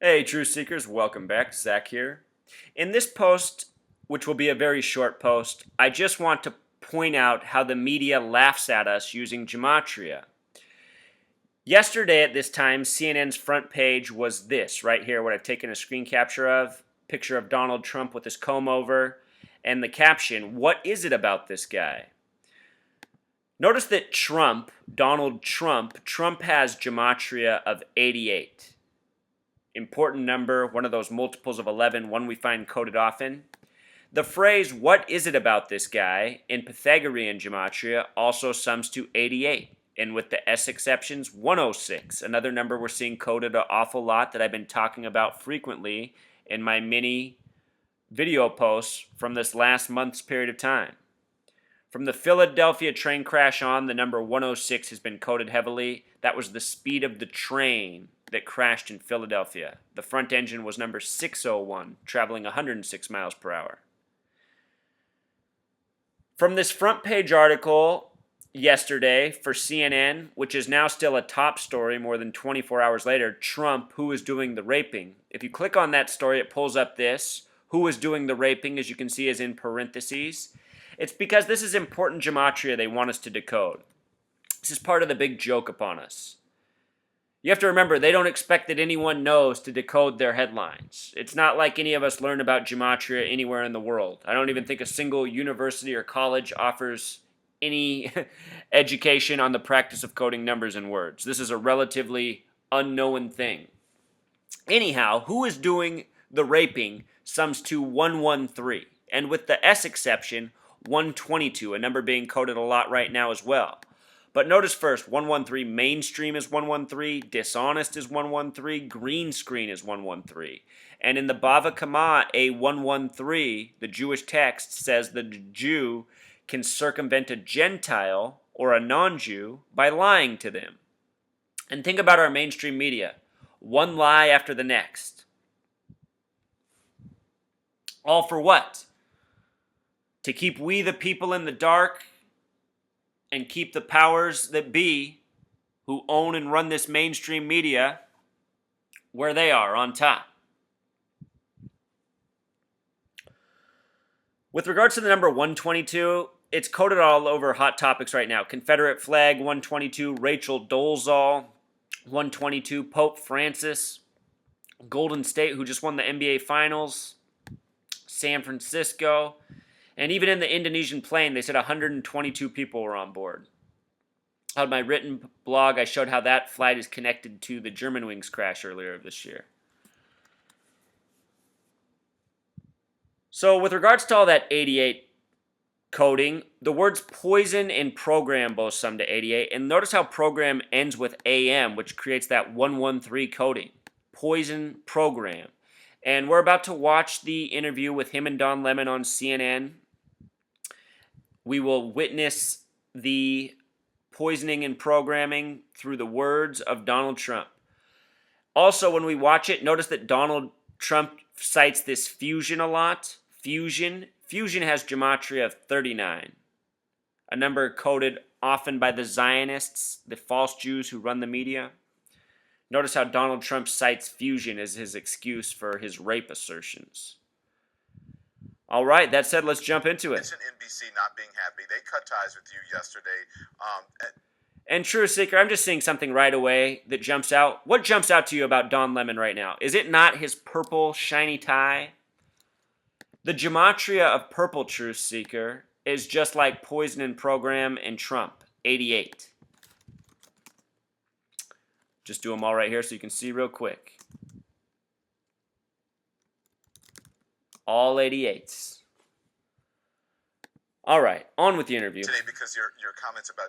Hey, Truth Seekers, welcome back. Zach here. In this post, which will be a very short post, I just want to point out how the media laughs at us using gematria. Yesterday at this time, CNN's front page was this right here, what I've taken a screen capture of. Picture of Donald Trump with his comb over, and the caption, "What is it about this guy?" Notice that Donald Trump has gematria of 88. Important number, one of those multiples of 11, one we find coded often. The phrase, "what is it about this guy," in Pythagorean gematria also sums to 88. And with the S exceptions, 106, another number we're seeing coded an awful lot that I've been talking about frequently in my mini video posts from this last month's period of time. From the Philadelphia train crash on, the number 106 has been coded heavily. That was the speed of the train that crashed in Philadelphia. The front engine was number 601, traveling 106 miles per hour. From this front page article yesterday for CNN, which is now still a top story more than 24 hours later, Trump, who is doing the raping. If you click on that story, it pulls up this. Who is doing the raping, as you can see, is in parentheses. It's because this is important gematria they want us to decode. This is part of the big joke upon us. You have to remember, they don't expect that anyone knows to decode their headlines. It's not like any of us learn about gematria anywhere in the world. I don't even think a single university or college offers any education on the practice of coding numbers and words. This is a relatively unknown thing. Anyhow, who is doing the raping sums to 113. And with the S exception, 122, a number being coded a lot right now as well. But notice first, 113 mainstream is 113, dishonest is 113, green screen is 113. And in the Bava Kama, a 113, the Jewish text says the Jew can circumvent a Gentile or a non-Jew by lying to them. And think about our mainstream media. One lie after the next. All for what? To keep we the people in the dark and keep the powers that be who own and run this mainstream media where they are, on top. With regards to the number 122, it's coded all over Hot Topics right now. Confederate flag, 122, Rachel Dolezal, 122, Pope Francis, Golden State, who just won the NBA Finals, San Francisco. And even in the Indonesian plane, they said 122 people were on board. On my written blog, I showed how that flight is connected to the Germanwings crash earlier this year. So with regards to all that 88 coding, the words poison and program both sum to 88. And notice how program ends with AM, which creates that 113 coding. Poison program. And we're about to watch the interview with him and Don Lemon on CNN. We will witness the poisoning and programming through the words of Donald Trump. Also, when we watch it, notice that Donald Trump cites this fusion a lot. Fusion has gematria of 39, a number coded often by the Zionists, the false Jews who run the media. Notice how Donald Trump cites fusion as his excuse for his rape assertions. All right, that said, let's jump into it. Mention NBC not being happy. They cut ties with you yesterday. And True Seeker, I'm just seeing something right away that jumps out. What jumps out to you about Don Lemon right now? Is it not his purple shiny tie? The gematria of purple, Truth Seeker, is just like Poison and Program and Trump, 88. Just do them all right here so you can see real quick. All 88s. All right, on with the interview. Today, because your comments about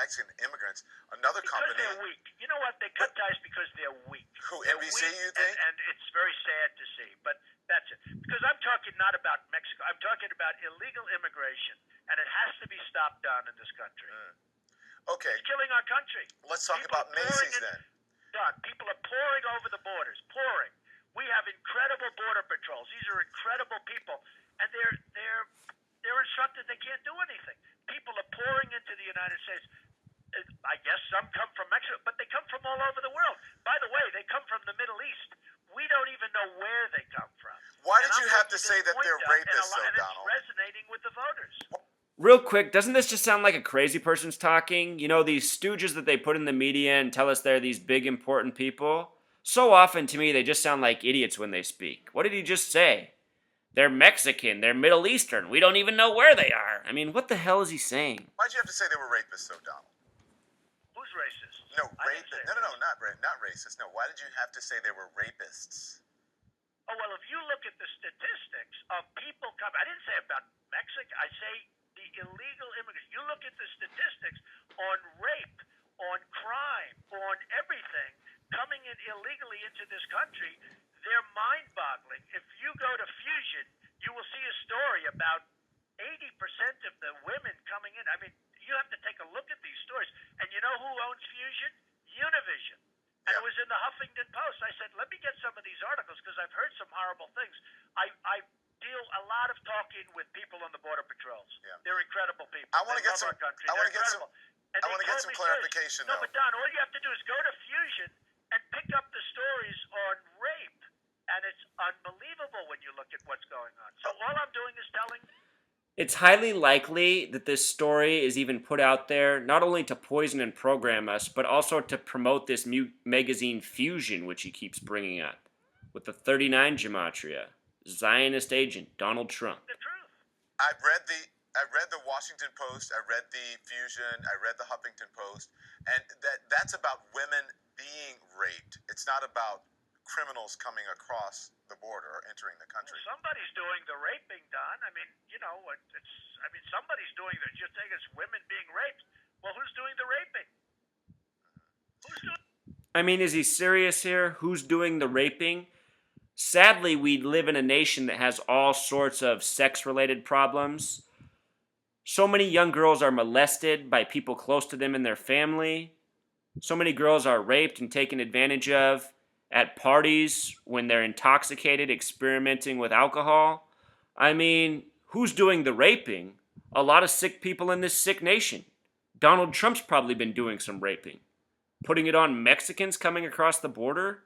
Mexican immigrants, another because company. They're weak. You know what? They cut ties because they're weak. Who, they're NBC, weak, you think? And it's very sad to see, but that's it. Because I'm talking not about Mexico. I'm talking about illegal immigration, and it has to be stopped down in this country. Okay. It's killing our country. Let's talk People about Macy's then. Done. People are pouring over the borders. Pouring. We have incredible border patrols. These are incredible people, and they're instructed they can't do anything. People are pouring into the United States. I guess some come from Mexico, but they come from all over the world. By the way, they come from the Middle East. We you have to bringing say this that point they're up, and rapists, though, it's Donald? resonating with the voters. Real quick, doesn't this just sound like a crazy person's talking? You know, these stooges that they put in the media and tell us they're these big important people? So often to me, they just sound like idiots when they speak. What did he just say? They're Mexican, they're Middle Eastern, we don't even know where they are. I mean, what the hell is he saying? Why'd you have to say they were rapists, though, Donald? Who's racist? No, I didn't say racist. No, not racist. No, why did you have to say they were rapists? Oh, well, if you look at the statistics of people coming, I didn't say about Mexico, I say the illegal immigrants. You look at the statistics on rape, on crime, on everything coming in illegally into this country, they're mind-boggling. If you go to Fusion, you will see a story about 80% of the women coming in. I mean, you have to take a look at these stories. And you know who owns Fusion? Univision. And it was in the Huffington Post. I said, let me get some of these articles because I've heard some horrible things. I deal a lot of talking with people on the Border Patrols. Yeah. They're incredible people. I want to They get love some. our country. I want to They're get some. incredible. And I they want to get told some me clarification, this. No, though. but Don, all you have to do is go to Fusion and pick up the stories on rape. And it's unbelievable when you look at what's going on. So all I'm doing is telling. It's highly likely that this story is even put out there not only to poison and program us, but also to promote this magazine Fusion, which he keeps bringing up, with the 39 Gematria, Zionist agent Donald Trump. The truth. I read the Washington Post. I read the Fusion. I read the Huffington Post, and that's about women being raped. It's not about criminals coming across the border or entering the country. Somebody's doing the raping, Don. I mean, you know, somebody's doing the. You're saying it's women being raped. Well, who's doing the raping? Who's doing? I mean, is he serious here? Who's doing the raping? Sadly, we live in a nation that has all sorts of sex-related problems. So many young girls are molested by people close to them in their family. So many girls are raped and taken advantage of at parties when they're intoxicated, experimenting with alcohol. I mean, who's doing the raping? A lot of sick people in this sick nation. Donald Trump's probably been doing some raping. Putting it on Mexicans coming across the border?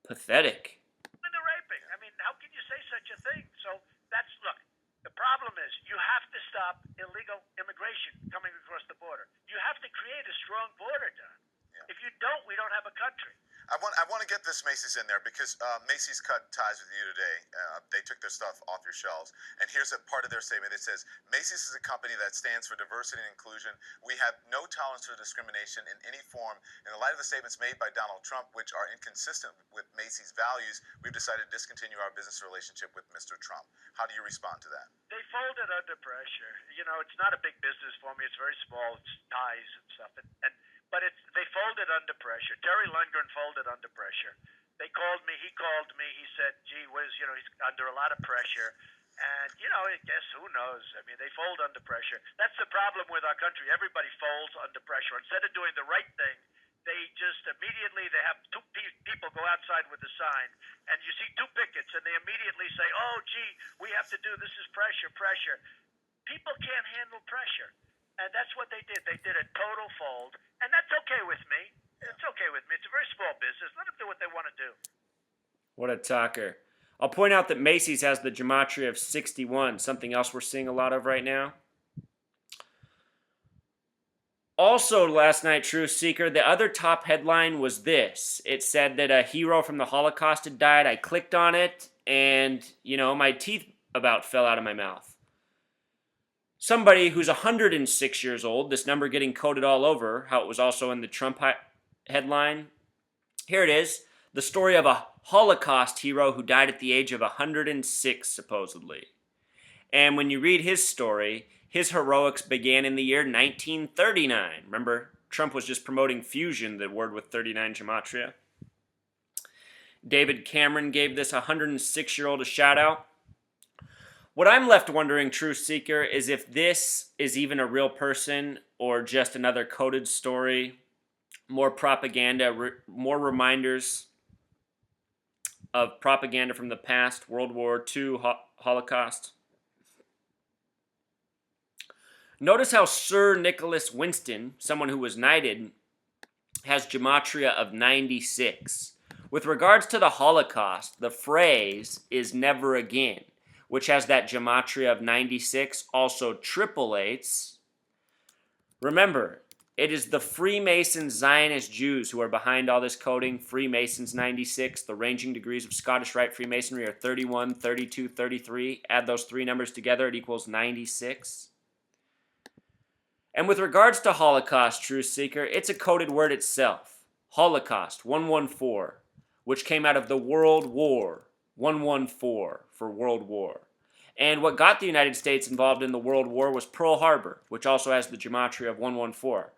Pathetic. The raping. I mean, how can you say such a thing? So look. The problem is you have to stop illegal immigration coming across the border. You have to create a strong border, Don. Yeah. If you don't, we don't have a country. I want to get this Macy's in there because Macy's cut ties with you today. They took their stuff off your shelves. And here's a part of their statement that says, Macy's is a company that stands for diversity and inclusion. We have no tolerance for discrimination in any form. In the light of the statements made by Donald Trump, which are inconsistent with Macy's values, we've decided to discontinue our business relationship with Mr. Trump. How do you respond to that? They folded under pressure. You know, it's not a big business for me. It's very small. It's ties and stuff. But they folded under pressure. Terry Lundgren folded under pressure. They called me. He called me. He said, gee whiz, you know, he's under a lot of pressure. And, you know, I guess who knows? I mean, they fold under pressure. That's the problem with our country. Everybody folds under pressure. Instead of doing the right thing, they just immediately, they have two people go outside with a sign, and you see two pickets, and they immediately say, oh, gee, we have to do, this is pressure. People can't handle pressure. And that's what they did. They did a total fold. And that's okay with me. It's okay with me. It's a very small business. Let them do what they want to do. What a talker. I'll point out that Macy's has the gematria of 61, something else we're seeing a lot of right now. Also, last night, Truth Seeker, the other top headline was this. It said that a hero from the Holocaust had died. I clicked on it, and, you know, my teeth about fell out of my mouth. Somebody who's 106 years old, this number getting coded all over, how it was also in the Trump headline. Here it is, the story of a Holocaust hero who died at the age of 106, supposedly. And when you read his story, his heroics began in the year 1939. Remember, Trump was just promoting Fusion, the word with 39 gematria. David Cameron gave this 106-year-old a shout-out. What I'm left wondering, Truth Seeker, is if this is even a real person or just another coded story, more propaganda, more reminders of propaganda from the past, World War II, Holocaust. Notice how Sir Nicholas Winston, someone who was knighted, has gematria of 96. With regards to the Holocaust, the phrase is never again, which has that gematria of 96, also triple eights. Remember, it is the Freemason Zionist Jews who are behind all this coding. Freemasons 96. The ranging degrees of Scottish Rite Freemasonry are 31, 32, 33. Add those three numbers together, it equals 96. And with regards to Holocaust, Truth Seeker, it's a coded word itself. Holocaust, 114, which came out of the World War, 114 for World War. And what got the United States involved in the World War was Pearl Harbor, which also has the gematria of 114.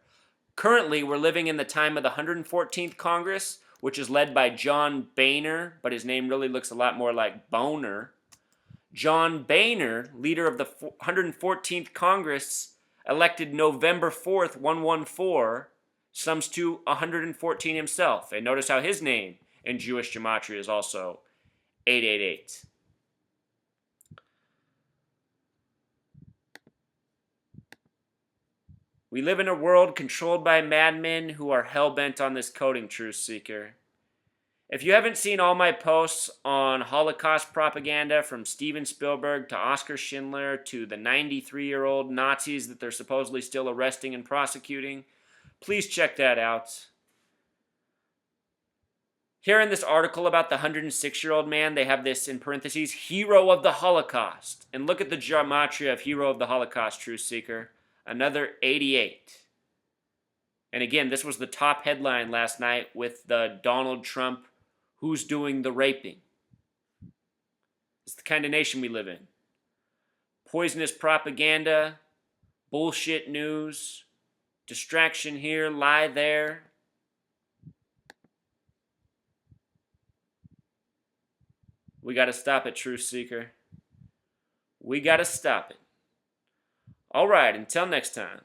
Currently, we're living in the time of the 114th Congress, which is led by John Boehner, but his name really looks a lot more like Boner. John Boehner, leader of the 114th Congress, elected November 4th, 114, sums to 114 himself. And notice how his name in Jewish gematria is also 888. We live in a world controlled by madmen who are hell-bent on this coding, Truth Seeker. If you haven't seen all my posts on Holocaust propaganda, from Steven Spielberg to Oskar Schindler to the 93-year-old Nazis that they're supposedly still arresting and prosecuting, please check that out. Here in this article about the 106-year-old man, they have this in parentheses, hero of the Holocaust. And look at the gematria of hero of the Holocaust, Truth Seeker. Another 88. And again, this was the top headline last night with the Donald Trump, who's doing the raping. It's the kind of nation we live in. Poisonous propaganda, bullshit news, distraction here, lie there. We got to stop it, Truth Seeker. We got to stop it. All right, until next time.